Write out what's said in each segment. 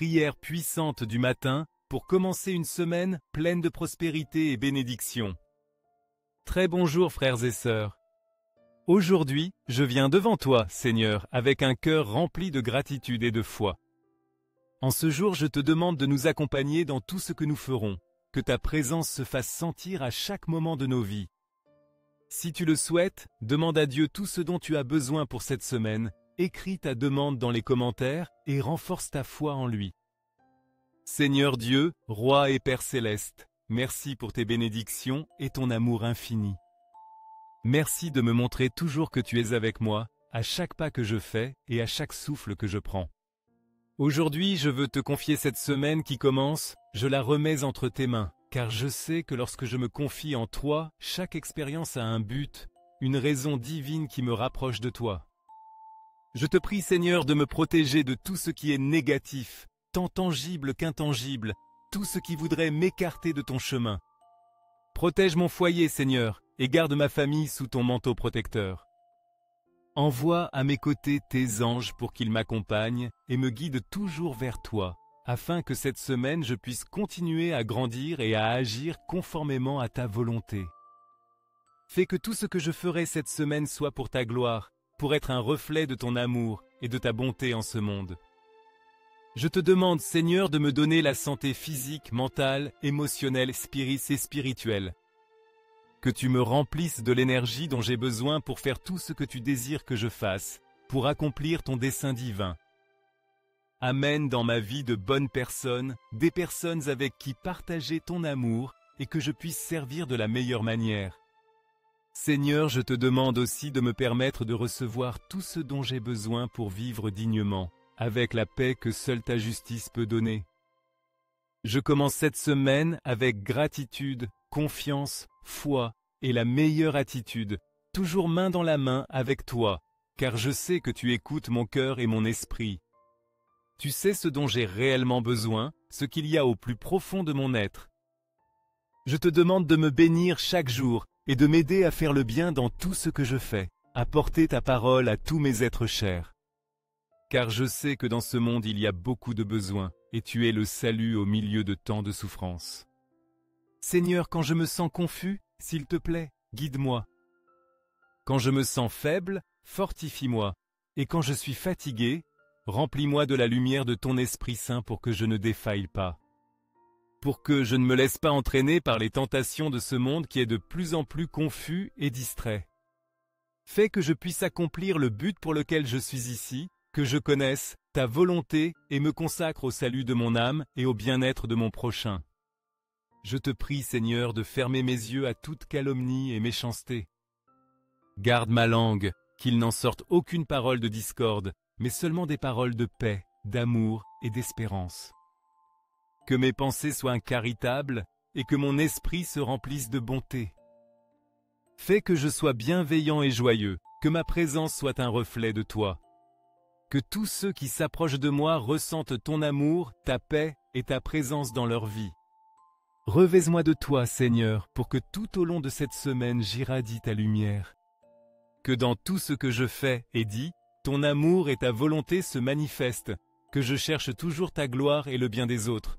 prière puissante du matin pour commencer une semaine pleine de prospérité et bénédiction. Très bonjour frères et sœurs. Aujourd'hui, je viens devant toi, Seigneur, avec un cœur rempli de gratitude et de foi. En ce jour, je te demande de nous accompagner dans tout ce que nous ferons, que ta présence se fasse sentir à chaque moment de nos vies. Si tu le souhaites, demande à Dieu tout ce dont tu as besoin pour cette semaine, écris ta demande dans les commentaires et renforce ta foi en lui. Seigneur Dieu, Roi et Père céleste, merci pour tes bénédictions et ton amour infini. Merci de me montrer toujours que tu es avec moi, à chaque pas que je fais et à chaque souffle que je prends. Aujourd'hui, je veux te confier cette semaine qui commence, je la remets entre tes mains, car je sais que lorsque je me confie en toi, chaque expérience a un but, une raison divine qui me rapproche de toi. Je te prie, Seigneur, de me protéger de tout ce qui est négatif, tant tangible qu'intangible, tout ce qui voudrait m'écarter de ton chemin. Protège mon foyer, Seigneur, et garde ma famille sous ton manteau protecteur. Envoie à mes côtés tes anges pour qu'ils m'accompagnent et me guident toujours vers toi, afin que cette semaine je puisse continuer à grandir et à agir conformément à ta volonté. Fais que tout ce que je ferai cette semaine soit pour ta gloire, pour être un reflet de ton amour et de ta bonté en ce monde. Je te demande, Seigneur, de me donner la santé physique, mentale, émotionnelle, et spirituelle. Que tu me remplisses de l'énergie dont j'ai besoin pour faire tout ce que tu désires que je fasse, pour accomplir ton dessein divin. Amène dans ma vie de bonnes personnes, des personnes avec qui partager ton amour et que je puisse servir de la meilleure manière. Seigneur, je te demande aussi de me permettre de recevoir tout ce dont j'ai besoin pour vivre dignement, avec la paix que seule ta justice peut donner. Je commence cette semaine avec gratitude, confiance, foi et la meilleure attitude, toujours main dans la main avec toi, car je sais que tu écoutes mon cœur et mon esprit. Tu sais ce dont j'ai réellement besoin, ce qu'il y a au plus profond de mon être. Je te demande de me bénir chaque jour et de m'aider à faire le bien dans tout ce que je fais, à porter ta parole à tous mes êtres chers. Car je sais que dans ce monde il y a beaucoup de besoins, et tu es le salut au milieu de tant de souffrances. Seigneur, quand je me sens confus, s'il te plaît, guide-moi. Quand je me sens faible, fortifie-moi. Et quand je suis fatigué, remplis-moi de la lumière de ton Esprit Saint pour que je ne défaille pas. Pour que je ne me laisse pas entraîner par les tentations de ce monde qui est de plus en plus confus et distrait. Fais que je puisse accomplir le but pour lequel je suis ici, que je connaisse ta volonté et me consacre au salut de mon âme et au bien-être de mon prochain. Je te prie, Seigneur, de fermer mes yeux à toute calomnie et méchanceté. Garde ma langue, qu'il n'en sorte aucune parole de discorde, mais seulement des paroles de paix, d'amour et d'espérance. Que mes pensées soient caritables et que mon esprit se remplisse de bonté. Fais que je sois bienveillant et joyeux, que ma présence soit un reflet de toi. Que tous ceux qui s'approchent de moi ressentent ton amour, ta paix et ta présence dans leur vie. Revêts-moi de toi, Seigneur, pour que tout au long de cette semaine j'irradie ta lumière. Que dans tout ce que je fais et dis, ton amour et ta volonté se manifestent, que je cherche toujours ta gloire et le bien des autres.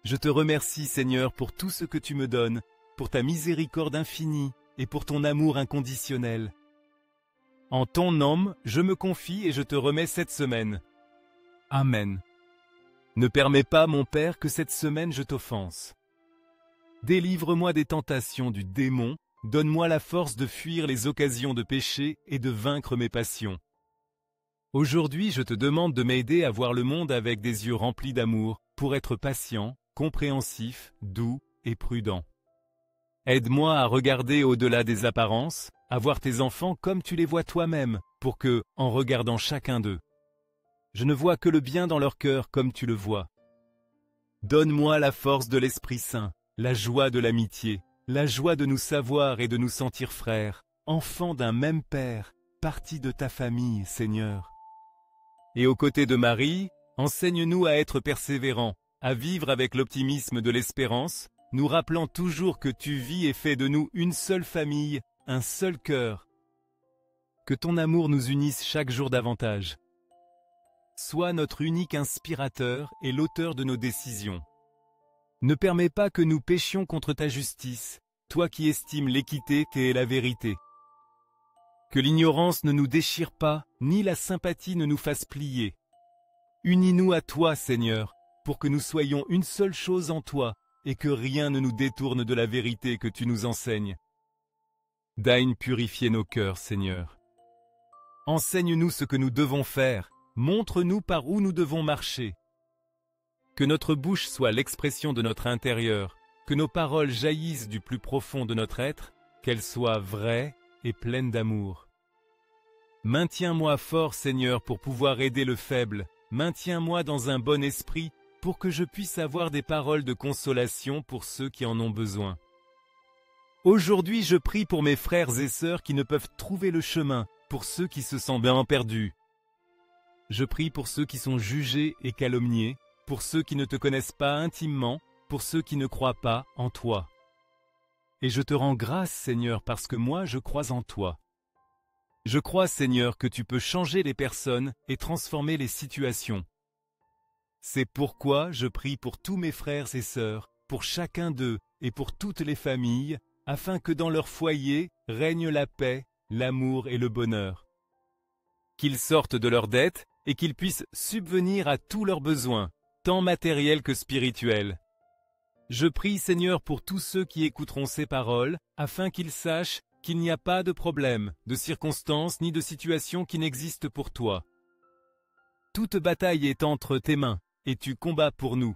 Je te remercie, Seigneur, pour tout ce que tu me donnes, pour ta miséricorde infinie et pour ton amour inconditionnel. En ton nom, je me confie et je te remets cette semaine. Amen. Ne permets pas, mon Père, que cette semaine je t'offense. Délivre-moi des tentations du démon, donne-moi la force de fuir les occasions de péché et de vaincre mes passions. Aujourd'hui, je te demande de m'aider à voir le monde avec des yeux remplis d'amour, pour être patient, compréhensif, doux et prudent. Aide-moi à regarder au-delà des apparences, à voir tes enfants comme tu les vois toi-même, pour que, en regardant chacun d'eux, je ne vois que le bien dans leur cœur comme tu le vois. Donne-moi la force de l'Esprit Saint, la joie de l'amitié, la joie de nous savoir et de nous sentir frères, enfants d'un même Père, partis de ta famille, Seigneur. Et aux côtés de Marie, enseigne-nous à être persévérants, à vivre avec l'optimisme de l'espérance, nous rappelant toujours que tu vis et fais de nous une seule famille, un seul cœur. Que ton amour nous unisse chaque jour davantage. Sois notre unique inspirateur et l'auteur de nos décisions. Ne permets pas que nous péchions contre ta justice, toi qui estimes l'équité et la vérité. Que l'ignorance ne nous déchire pas, ni la sympathie ne nous fasse plier. Unis-nous à toi, Seigneur, pour que nous soyons une seule chose en toi, et que rien ne nous détourne de la vérité que tu nous enseignes. Daigne purifier nos cœurs, Seigneur. Enseigne-nous ce que nous devons faire, montre-nous par où nous devons marcher. Que notre bouche soit l'expression de notre intérieur, que nos paroles jaillissent du plus profond de notre être, qu'elles soient vraies et pleines d'amour. Maintiens-moi fort, Seigneur, pour pouvoir aider le faible. Maintiens-moi dans un bon esprit, pour que je puisse avoir des paroles de consolation pour ceux qui en ont besoin. Aujourd'hui, je prie pour mes frères et sœurs qui ne peuvent trouver le chemin, pour ceux qui se sentent bien perdus. Je prie pour ceux qui sont jugés et calomniés, pour ceux qui ne te connaissent pas intimement, pour ceux qui ne croient pas en toi. Et je te rends grâce, Seigneur, parce que moi, je crois en toi. Je crois, Seigneur, que tu peux changer les personnes et transformer les situations. C'est pourquoi je prie pour tous mes frères et sœurs, pour chacun d'eux et pour toutes les familles, afin que dans leur foyer règne la paix, l'amour et le bonheur. Qu'ils sortent de leurs dettes et qu'ils puissent subvenir à tous leurs besoins, tant matériels que spirituels. Je prie, Seigneur, pour tous ceux qui écouteront ces paroles, afin qu'ils sachent qu'il n'y a pas de problème, de circonstances ni de situation qui n'existe pour toi. Toute bataille est entre tes mains, et tu combats pour nous.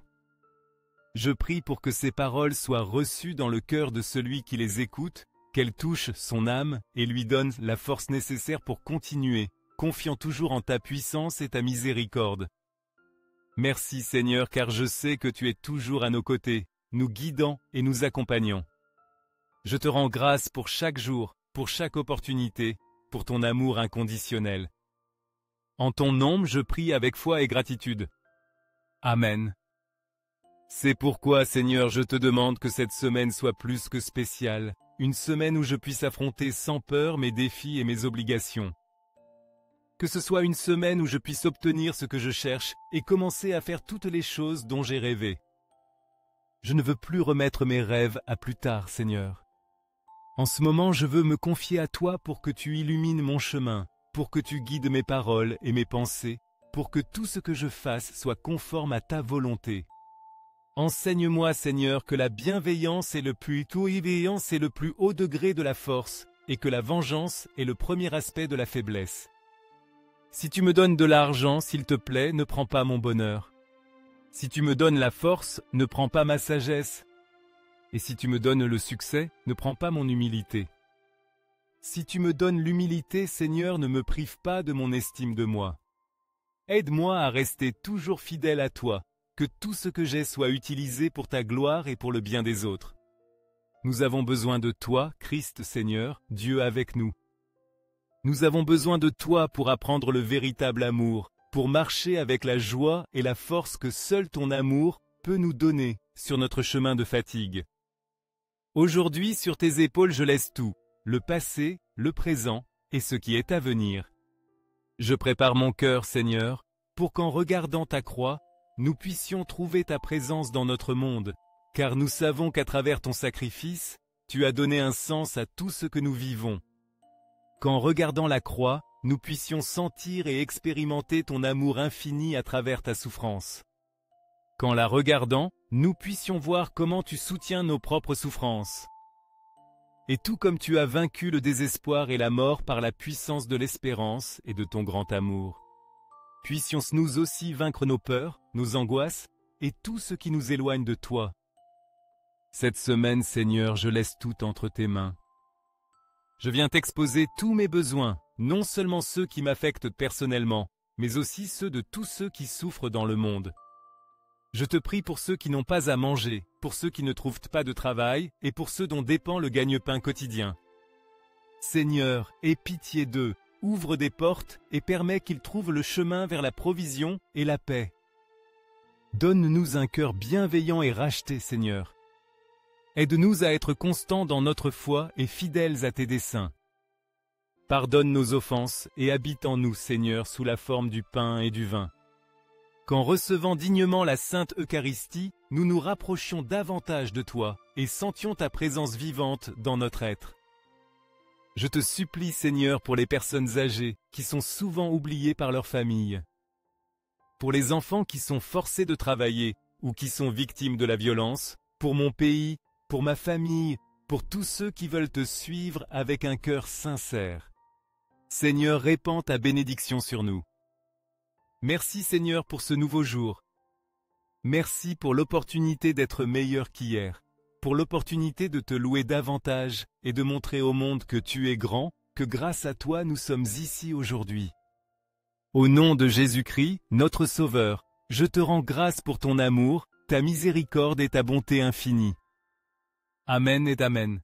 Je prie pour que ces paroles soient reçues dans le cœur de celui qui les écoute, qu'elles touchent son âme et lui donnent la force nécessaire pour continuer, confiant toujours en ta puissance et ta miséricorde. Merci Seigneur, car je sais que tu es toujours à nos côtés, nous guidant et nous accompagnant. Je te rends grâce pour chaque jour, pour chaque opportunité, pour ton amour inconditionnel. En ton nom, je prie avec foi et gratitude. Amen. C'est pourquoi, Seigneur, je te demande que cette semaine soit plus que spéciale, une semaine où je puisse affronter sans peur mes défis et mes obligations. Que ce soit une semaine où je puisse obtenir ce que je cherche et commencer à faire toutes les choses dont j'ai rêvé. Je ne veux plus remettre mes rêves à plus tard, Seigneur. En ce moment, je veux me confier à toi pour que tu illumines mon chemin, pour que tu guides mes paroles et mes pensées, pour que tout ce que je fasse soit conforme à ta volonté. Enseigne-moi, Seigneur, que la bienveillance est le plus haut degré de la force, et que la vengeance est le premier aspect de la faiblesse. Si tu me donnes de l'argent, s'il te plaît, ne prends pas mon bonheur. Si tu me donnes la force, ne prends pas ma sagesse. Et si tu me donnes le succès, ne prends pas mon humilité. Si tu me donnes l'humilité, Seigneur, ne me prive pas de mon estime de moi. Aide-moi à rester toujours fidèle à toi, que tout ce que j'ai soit utilisé pour ta gloire et pour le bien des autres. Nous avons besoin de toi, Christ Seigneur, Dieu avec nous. Nous avons besoin de toi pour apprendre le véritable amour, pour marcher avec la joie et la force que seul ton amour peut nous donner sur notre chemin de fatigue. Aujourd'hui, sur tes épaules, je laisse tout, le passé, le présent et ce qui est à venir. Je prépare mon cœur, Seigneur, pour qu'en regardant ta croix, nous puissions trouver ta présence dans notre monde, car nous savons qu'à travers ton sacrifice, tu as donné un sens à tout ce que nous vivons. Qu'en regardant la croix, nous puissions sentir et expérimenter ton amour infini à travers ta souffrance. Qu'en la regardant, nous puissions voir comment tu soutiens nos propres souffrances. Et tout comme tu as vaincu le désespoir et la mort par la puissance de l'espérance et de ton grand amour, puissions-nous aussi vaincre nos peurs, nos angoisses et tout ce qui nous éloigne de toi. Cette semaine, Seigneur, je laisse tout entre tes mains. Je viens t'exposer tous mes besoins, non seulement ceux qui m'affectent personnellement, mais aussi ceux de tous ceux qui souffrent dans le monde. Je te prie pour ceux qui n'ont pas à manger, pour ceux qui ne trouvent pas de travail et pour ceux dont dépend le gagne-pain quotidien. Seigneur, aie pitié d'eux, ouvre des portes et permets qu'ils trouvent le chemin vers la provision et la paix. Donne-nous un cœur bienveillant et racheté, Seigneur. Aide-nous à être constants dans notre foi et fidèles à tes desseins. Pardonne nos offenses et habite en nous, Seigneur, sous la forme du pain et du vin. qu'en recevant dignement la Sainte Eucharistie, nous nous rapprochions davantage de toi et sentions ta présence vivante dans notre être. Je te supplie, Seigneur, pour les personnes âgées qui sont souvent oubliées par leur famille, pour les enfants qui sont forcés de travailler ou qui sont victimes de la violence, pour mon pays, pour ma famille, pour tous ceux qui veulent te suivre avec un cœur sincère. Seigneur, répands ta bénédiction sur nous. Merci Seigneur pour ce nouveau jour. Merci pour l'opportunité d'être meilleur qu'hier, pour l'opportunité de te louer davantage et de montrer au monde que tu es grand, que grâce à toi nous sommes ici aujourd'hui. Au nom de Jésus-Christ, notre Sauveur, je te rends grâce pour ton amour, ta miséricorde et ta bonté infinie. Amen et Amen.